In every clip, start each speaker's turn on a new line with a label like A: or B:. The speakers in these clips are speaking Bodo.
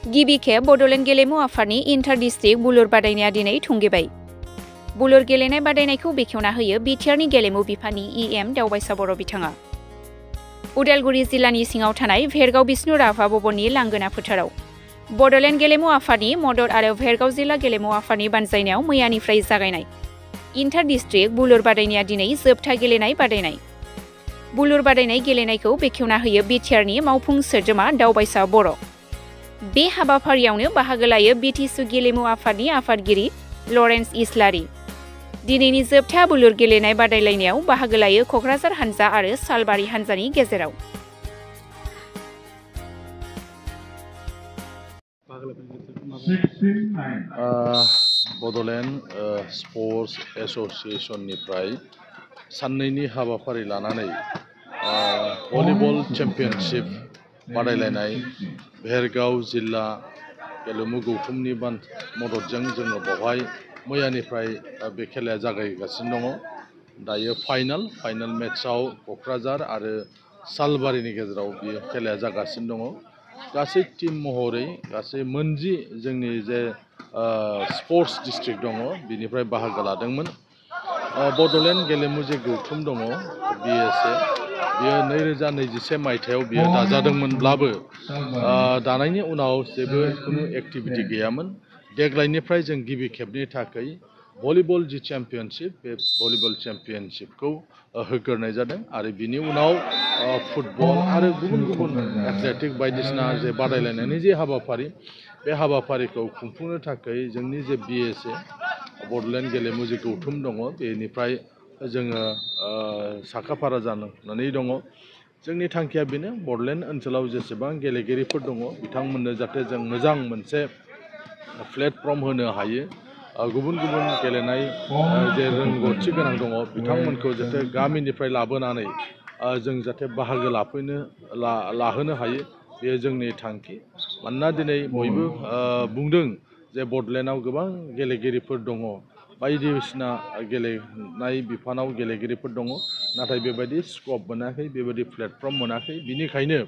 A: गिबि खेब बड'लेण्ड गेलेमु आफादनि इन्टार डिस्ट्रिक्ट बुलुर बादायनाया दिनै थुंगेबाय। बुलुर गेलेनाय बादायनायखौ बेखेवना होयो बिटिआरनि गेलेमु बिफाननि इएम दावबायसा बर' बिथाङा। उदालगुरि जिल्लानि सिङाव थानाय भेरगाव बिष्णु राभा भवननि लांगोना फोथाराव बड'लेण्ड गेलेमु आफादनि मदद आरो भेरगाव जिल्ला गेलेमु आफादनि बानजायनायाव मैयानिफ्राय जागायनाय इन्टार डिस्ट्रिक्ट बुलुर बादायनाया दिनै जोबथा गेलेनाय बादायनाय। बुलुर बादायनाय गेलेनायखौ बेखेवना होयो बिटिआरनि मावफुं सोद्रोमा दावबायसा बर'। बे हाबाफारियावनो बाहागो लायो बिटिसि गेलेमु आफादनि आफादगिरि लरेन्स इस्लारि। दिनैनि जोबथा बुलुर गेलेनाय बादायलायनायाव बाहागो लायो क'क्राझार हानजा आरो सालबारि हानजानि गेजेराव।
B: बड'लेण्ड स्पर्ट्स एस'सिएशननिफ्राय साननैनि हाबाफारि लानानै भलिबल चेम्पियनशिप बादायलायनाय भेरगाव जिल्ला गेलेमु गौथुमनि मददजों जोङो बेवहाय मैयानिफ्राय बे खेलाया जागायगासिनो दङ। दायो फाइनाल मेट्सआव क'क्राझार आरो सालबारिनि गेजेराव बेयो खेलाया जागासिनो दङ। गासै टीम महरै गासै मोनजि जोंनि जे स्पर्ट्स डिस्ट्रिक्ट दङ बिनिफ्राय बाहागो लादोंमोन। बड'लेण्ड गेलेमु जे गौथुम दङ बिएसए बियो 2021 मायथाइयाव बियो दाजादोंमोनब्लाबो दानायनि उनाव जेबो खुनु एक्टिभिटि गैयामोन। देग्लायनिफ्राय जों गिबि खेबनि थाखाय भलिबल जि चेम्पियनशिप बे भलिबल चेम्पियनशिपखौ होग्रोनाय जादों आरो बिनि उनाव फुटबल आरो गुबुन एथलेटिक बायदिसिना जे बादायलायनायनि जे हाबाफारि बे हाबाफारिखौ खुंफुंनो थाखाय जोंनि जे बिएसए बड'लेण्ड गेलेमु जे गौथुम दङ बेनिफ्राय जोङो साखाफारा जानानै दङ। जोंनि थांखिया बेनो बड'लेण्ड ओनसोलाव जेसेबां गेलेगिरिफोर दङ बिथांमोननो जाहाथे जों मोजां मोनसे प्लेटफर्म होनो हायो। गुबुन गेलेनाय जे रोंगौथि गोनां दङ बिथांमोनखौ जाहाथे गामिनिफ्राय लाबोनानै जों जाहाथे बाहागो लाहोनो हायो बेयो जोंनि थांखि। मानोना दिनै बयबो बुंदों जे बड'लेण्डआव गोबां गेलेगिरिफोर दङ, बायदिसिना गेलेनाय बिफानाव गेलेगिरिफोर दङ, नाथाय बेबायदि स्कप मोनाखै, बेबायदि प्लेटफर्म मोनाखै। बिनिखायनो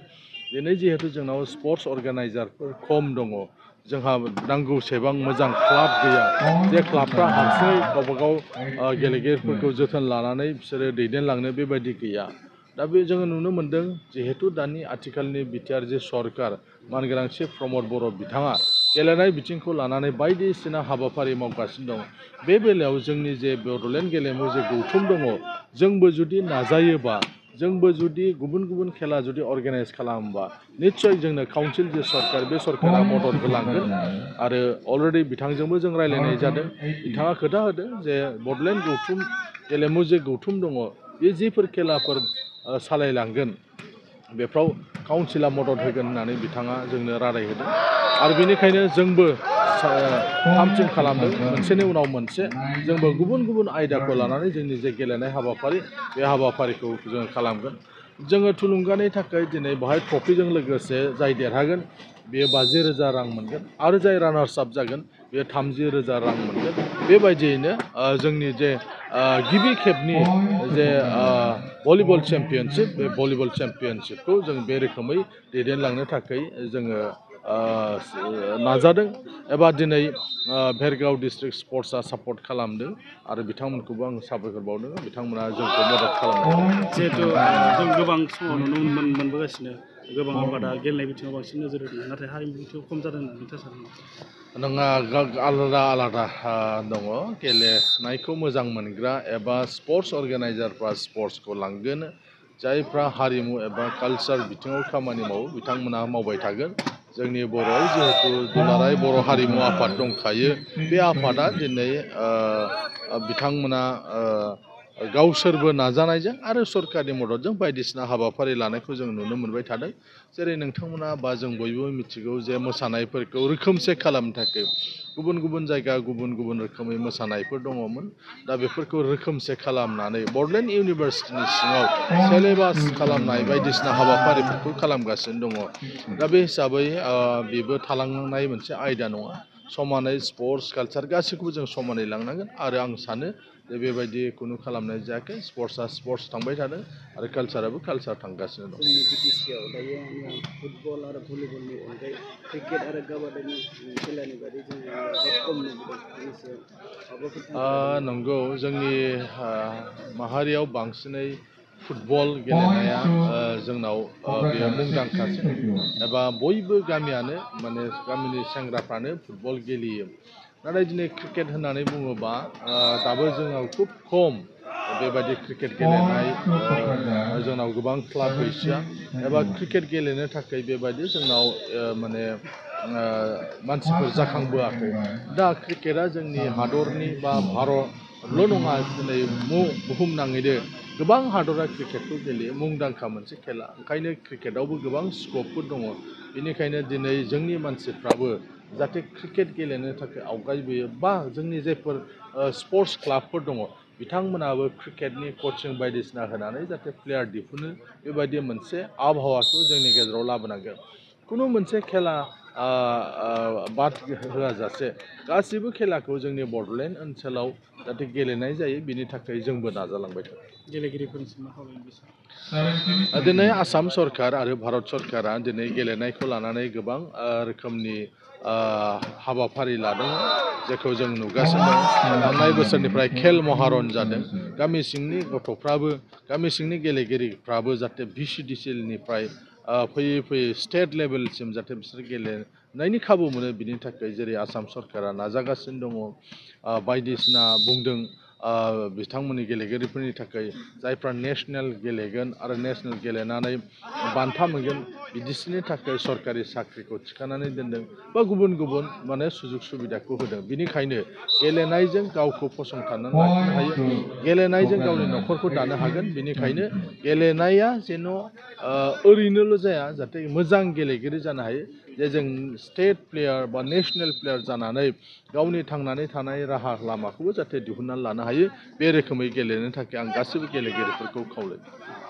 B: दिनै जिहेतु जोंनाव स्पर्ट्स अर्गानाइजारफोर खम दङ, जोंहा नांगौसेबां मोजां क्लाब गैया, जे क्लाबफ्रा हारसिङै गावबागाव गेलेगिरिफोरखौ जोथोन लानानै बिसोरो दैदेनलांनो बेबायदि गैया। दा बे जोङो नुनो मोन्दों जिहेतु दानि आथिखालनि बिटिआर जे सरकार मानगोनां चिफ प्रमद बर' बिथाङा गेलेनाय बिथिंखौ लानानै बायदिसिना हाबाफारि मावगासिनो दं। बे बेलायाव जोंनि जे बड'लेण्ड गेलेमु जे गौथुम दङ जोंबो जुदि नाजायोबा, जोंबो जुदि गुबुन खेला जुदि अर्गानाइज खालामोबा निस्सय जोंनो काउन्सिल जे सरकार बे सरकारा मदद होलांगोन। आरो अलरेडि बिथांजोंबो जों रायज्लायनाय जादों। बिथाङा खोथा होदों जे बड'लेण्ड गौथुम गेलेमु जे गौथुम दङ बे जिफोर खेलाफोर सालायलांगोन बेफ्राव काउन्सिला मदद होगोन होननानै बिथाङा जोंनो रादाय होदों। आरो बेनिखायनो जोंबो थामथिम खालामदों मोनसेनि उनाव मोनसे जोंबो गुबुन आयदाखौ लानानै जोंनि जे गेलेनाय हाबाफारि बे हाबाफारिखौ जोङो खालामगोन। जोङो थुलुंगानि थाखाय दिनै बेवहाय ट्रफिजों लोगोसे जाय देरहागोन बेयो 50,000 रां मोनगोन आरो जाय रानार्स आप जागोन बेयो 30,000 रां मोनगोन। बेबायदियैनो जोंनि जे गिबि खेबनि जे भलिबल चेम्पियनशिप बे भलिबल चेम्पियनशिपखौ जों बे रोखोमै दैदेनलांनो थाखाय जोङो नाजादों एबा दिनै भेरगाव डिस्ट्रिक्ट स्पर्ट्सआ सापर्ट खालामदों आरो बिथांमोनखौबो आं साबायखर बावदों। बिथांमोना जोंखौ मदद खालामदों।
C: जिहेतु जों गोबां समाव नुनो मोनबोगासिनो गोबां आबादा गेलेनाय बिथिङाव बांसिन नोजोर होदों, नाथाय हारिमु बिथिङाव खम जादों होननानै नोंथाङा सानो?
B: नोंहा आलादा दङ। गेलेनायखौ मोजां मोनग्रा एबा स्पर्ट्स अर्गानाइजारफ्रा स्पर्ट्सखौ लांगोन, जायफ्रा हारिमु एबा कालचार बिथिङाव खामानि मावो बिथांमोना मावबाय थागोन। जोंनि बर'आव जिहेतु दुलाराय बर' हारिमु आफाद दंखायो, बे आफादा दिनै बिथांमोना गावसोरबो नाजानायजों आरो सरकारनि मददजों बायदिसिना हाबाफारि लानायखौ जों नुनो मोनबाय थादों। जेरै नोंथांमोना बा जों बयबो मिथिगौ जे मोसानायफोरखौ रोखोमसे खालामनो थाखाय गुबुन जायगा गुबुन रोखोमै मोसानायफोर दङमोन। दा बेफोरखौ रोखोमसे खालामनानै बड'लेण्ड इउनिभारसिटिनि सिङाव सिलेबास खालामनाय बायदिसिना हाबाफारिफोरखौ खालामगासिनो दङ। दा बे हिसाबै बेबो थालांनाय मोनसे आयदा नङा। समानै स्पर्ट्स कालचार गासैखौबो जों समानै लांनांगोन आरो आं सानो जे बेबायदि खुनु खालामनाय जायाखै स्पर्ट्सआ स्पर्ट्स थांबाय थादों आरो कालचाराबो कालचार थांगासिनो दं।
D: जोंनि बिटिसिआव दायो फुटबल आरो भलिबलनि अनगायै क्रिकेट आरो काबादिनि खेलानि बादै जोङो खम नुबोदों बेनि सायाव
B: नंगौ जोंनि माहारियाव बांसिनै फुटबल गेलेनाया जोंनाव बेयो मुंदांखासिन एबा बयबो गामियानो माने गामिनि सेंग्राफ्रानो फुटबल गेलेयो नाथाय दिनै क्रिकेट होननानै बुङोबा दाबो जोंनाव खुब खम बेबायदि क्रिकेट गेलेनाय जोंनाव गोबां क्लाब गैसोआ एबा क्रिकेट गेलेनो थाखाय बेबायदि जोंनाव माने मानसिफोर जाखांबोआखै दा क्रिकेटआ जोंनि हादरनि बा भारतल' नङा दिनै बुहुमनाङैनो गोबां हादरा क्रिकेटखौ गेलेयो मुंदांखा मोनसे खेला ओंखायनो क्रिकेटआवबो गोबां स्कपफोर दङ बेनिखायनो दिनै जोंनि मानसिफ्राबो जाहाथे क्रिकेट गेलेनो थाखाय आवगायबोयो बा जोंनि जायफोर स्पर्ट्स क्लाबफोर दङ बिथांमोनाबो क्रिकेटनि कचिं बायदिसिना होनानै जाहाथे प्लेयार दिहुनो बेबायदि मोनसे आबहावाखौ जोंनि गेजेराव लाबोनांगोन खुनु मोनसे खेला बाद होआजासे गासैबो खेलाखौ जोंनि बड'लेण्ड ओनसोलाव जाहाथे गेलेनाय जायो बिनि थाखाय जोंबो नाजालांबाय थागोन
C: गेलेगिरिफोरनिसिम मा खावलायनो
B: दिनै आसाम सरकार आरो भारत सरकारा दिनै गेलेनायखौ लानानै गोबां रोखोमनि हाबाफारि लादों जेखौ जों नुगासिनो दं थांनाय बोसोरनिफ्राय खेल महारन जादों गामि सिंनि गथ'फ्राबो गामि सिंनि गेलेगिरिफ्राबो जाहाथे VCDCLनिफ्राय फैयै फैयै स्टेट लेभेलसिम जाहाथे बिसोर गेलेनायनि खाबु मोनो बिनि थाखाय जेरै आसाम सरकारा नाजागासिनो दङ बायदिसिना बुंदों बिथांमोननि गेलेगिरिफोरनि थाखाय जायफ्रा नेसनेल गेलेगोन आरो नेसनेल गेलेनानै बान्था मोनगोन बिदिसिनि थाखाय सरकारि साख्रिखौ थिखानानै दोनदों बा गुबुन गुबुन माने सुजुग सुबिदाखौ होदों बिनिखायनो गेलेनायजों गावखौ फसंथाननानै लाखिनो हायो गेलेनायजों गावनि न'खरखौ दानो हागोन बिनिखायनो गेलेनाया जेन' ओरैनोल' जाया जाहाथे मोजां गेलेगिरि जानो हायो जे जों स्टेट प्लेयार बा नेसनेल प्लेयार जानानै गावनि थांनानै थानाय राहा लामाखौबो जाहाथे दिहुननानै लानो हायो बे रोखोमै गेलेनो थाखाय आं गासैबो गेलेगिरिफोरखौ खावलायो